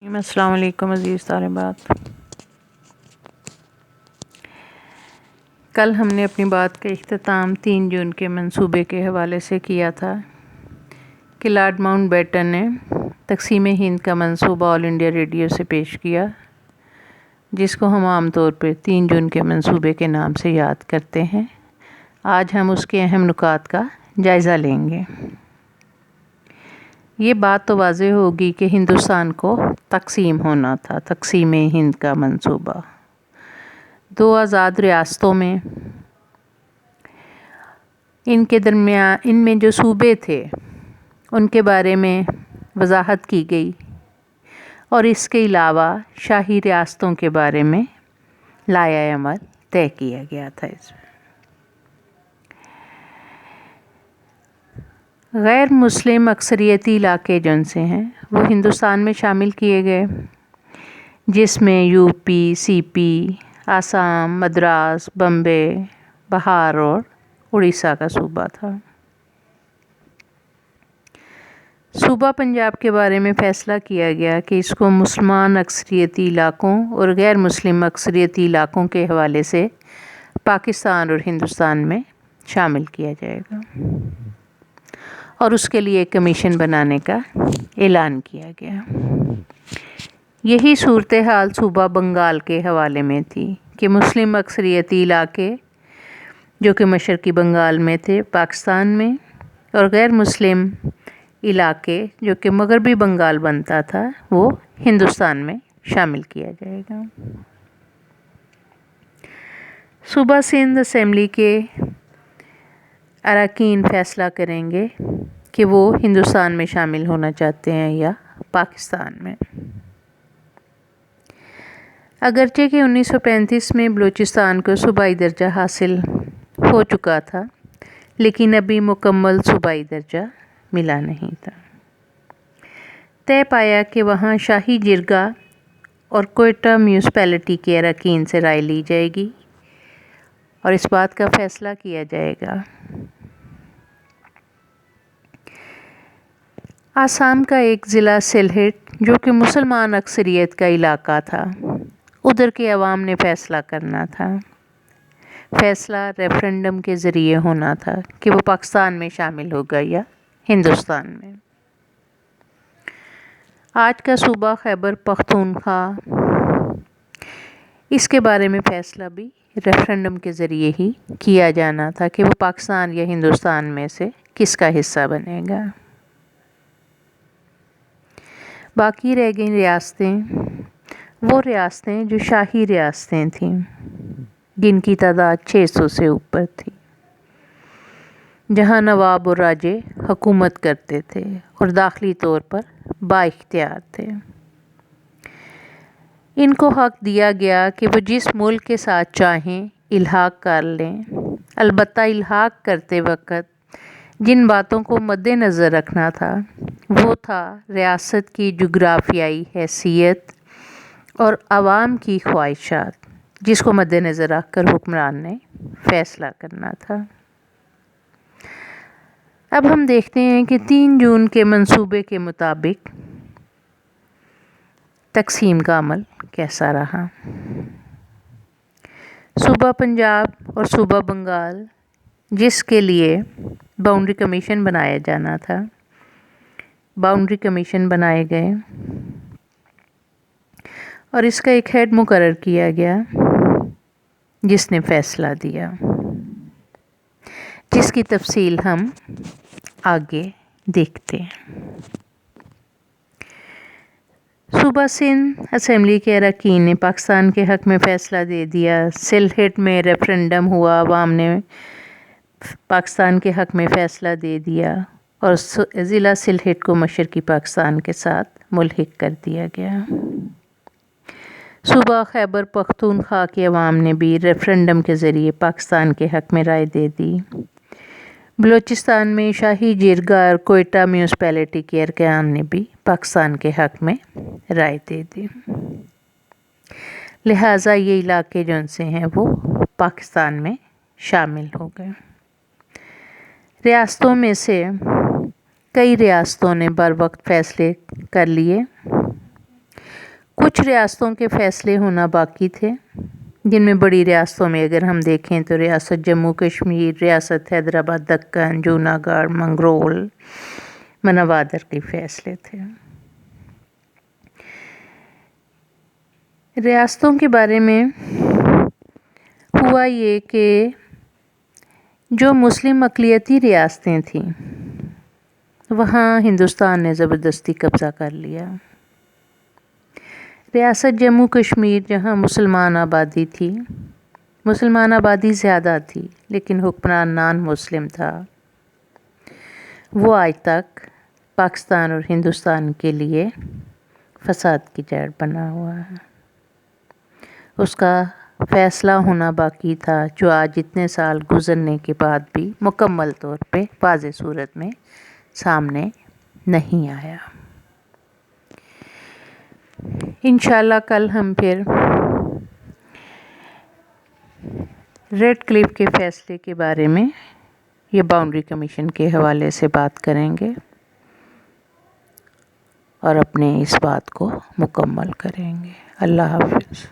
السلام علیکم عزیز طالبات۔ کل ہم نے اپنی بات کا اختتام 3 جون کے منصوبے کے حوالے سے کیا تھا کہ لارڈ ماؤنٹ بیٹن نے تقسیم ہند کا منصوبہ آل انڈیا ریڈیو سے پیش کیا، جس کو ہم عام طور پر 3 جون کے منصوبے کے نام سے یاد کرتے ہیں۔ آج ہم اس کے اہم نکات کا جائزہ لیں گے۔ یہ بات تو واضح ہوگی کہ ہندوستان کو تقسیم ہونا تھا۔ تقسیم ہند کا منصوبہ 2 آزاد ریاستوں میں، ان کے درمیان ان میں جو صوبے تھے ان کے بارے میں وضاحت کی گئی، اور اس کے علاوہ شاہی ریاستوں کے بارے میں لائحہ عمل طے کیا گیا تھا۔ اس میں غیر مسلم اکثریتی علاقے جن سے ہیں وہ ہندوستان میں شامل کیے گئے، جس میں یو پی، سی پی، آسام، مدراس، بمبے، بہار اور اڑیسہ کا صوبہ تھا۔ صوبہ پنجاب کے بارے میں فیصلہ کیا گیا کہ اس کو مسلمان اکثریتی علاقوں اور غیر مسلم اکثریتی علاقوں کے حوالے سے پاکستان اور ہندوستان میں شامل کیا جائے گا، اور اس کے لیے ایک کمیشن بنانے کا اعلان کیا گیا۔ یہی صورتحال صوبہ بنگال کے حوالے میں تھی کہ مسلم اکثریتی علاقے جو کہ مشرقی بنگال میں تھے پاکستان میں، اور غیر مسلم علاقے جو کہ مغربی بنگال بنتا تھا وہ ہندوستان میں شامل کیا جائے گا۔ صوبہ سندھ اسمبلی کے اراکین فیصلہ کریں گے کہ وہ ہندوستان میں شامل ہونا چاہتے ہیں یا پاکستان میں۔ اگرچہ کہ 1935 میں بلوچستان کو صوبائی درجہ حاصل ہو چکا تھا، لیکن ابھی مکمل صوبائی درجہ ملا نہیں تھا۔ طے پایا کہ وہاں شاہی جرگہ اور کوئٹہ میونسپلٹی کے اراکین سے رائے لی جائے گی اور اس بات کا فیصلہ کیا جائے گا۔ آسام کا ایک ضلع سلہٹ جو کہ مسلمان اکثریت کا علاقہ تھا، ادھر کے عوام نے فیصلہ کرنا تھا۔ فیصلہ ریفرنڈم کے ذریعے ہونا تھا کہ وہ پاکستان میں شامل ہوگا یا ہندوستان میں۔ آج کا صوبہ خیبر پختونخوا، اس کے بارے میں فیصلہ بھی ریفرنڈم کے ذریعے ہی کیا جانا تھا کہ وہ پاکستان یا ہندوستان میں سے کس کا حصہ بنے گا۔ باقی رہ گئیں ریاستیں، وہ ریاستیں جو شاہی ریاستیں تھیں، جن کی تعداد 600 سے اوپر تھی، جہاں نواب اور راجے حکومت کرتے تھے اور داخلی طور پر با اختیار تھے۔ ان کو حق دیا گیا کہ وہ جس ملک کے ساتھ چاہیں الحاق کر لیں، البتہ الحاق کرتے وقت جن باتوں کو مد نظر رکھنا تھا وہ تھا ریاست کی جغرافیائی حیثیت اور عوام کی خواہشات، جس کو مد نظر رکھ کر حکمران نے فیصلہ کرنا تھا۔ اب ہم دیکھتے ہیں کہ 3 جون کے منصوبے کے مطابق تقسیم کا عمل کیسا رہا۔ صوبہ پنجاب اور صوبہ بنگال، جس کے لیے باؤنڈری کمیشن بنایا جانا تھا، باؤنڈری کمیشن بنائے گئے اور اس کا ایک ہیڈ مقرر کیا گیا جس نے فیصلہ دیا، جس کی تفصیل ہم آگے دیکھتے ہیں۔ صوبہ سندھ اسمبلی کے اراکین نے پاکستان کے حق میں فیصلہ دے دیا۔ سلہٹ میں ریفرنڈم ہوا، عوام نے پاکستان کے حق میں فیصلہ دے دیا اور ضلع سلہٹ کو مشرقی پاکستان کے ساتھ ملحق کر دیا گیا۔ صوبہ خیبر پختونخوا کے عوام نے بھی ریفرنڈم کے ذریعے پاکستان کے حق میں رائے دے دی۔ بلوچستان میں شاہی جرگہ اور کوئٹہ میونسپلٹی کے ارکان نے بھی پاکستان کے حق میں رائے دے دی، لہٰذا یہ علاقے جو سے ہیں وہ پاکستان میں شامل ہو گئے۔ ریاستوں میں سے کئی ریاستوں نے بروقت فیصلے کر لیے کچھ ریاستوں کے فیصلے ہونا باقی تھے، جن میں بڑی ریاستوں میں اگر ہم دیکھیں تو ریاست جموں کشمیر، ریاست حیدرآباد، دکن، جوناگڑھ، منگرول، منوادر کے فیصلے تھے۔ ریاستوں کے بارے میں ہوا یہ کہ جو مسلم اقلیتی ریاستیں تھیں وہاں ہندوستان نے زبردستی قبضہ کر لیا۔ ریاست جموں کشمیر جہاں مسلمان آبادی تھی، مسلمان آبادی زیادہ تھی لیکن حکمران نان مسلم تھا، وہ آج تک پاکستان اور ہندوستان کے لیے فساد کی جڑ بنا ہوا ہے۔ اس کا فیصلہ ہونا باقی تھا، جو آج اتنے سال گزرنے کے بعد بھی مکمل طور پہ واضح صورت میں سامنے نہیں آیا۔ انشاءاللہ کل ہم پھر ریڈ کلف کے فیصلے کے بارے میں یا باؤنڈری کمیشن کے حوالے سے بات کریں گے اور اپنے اس بات کو مکمل کریں گے۔ اللہ حافظ۔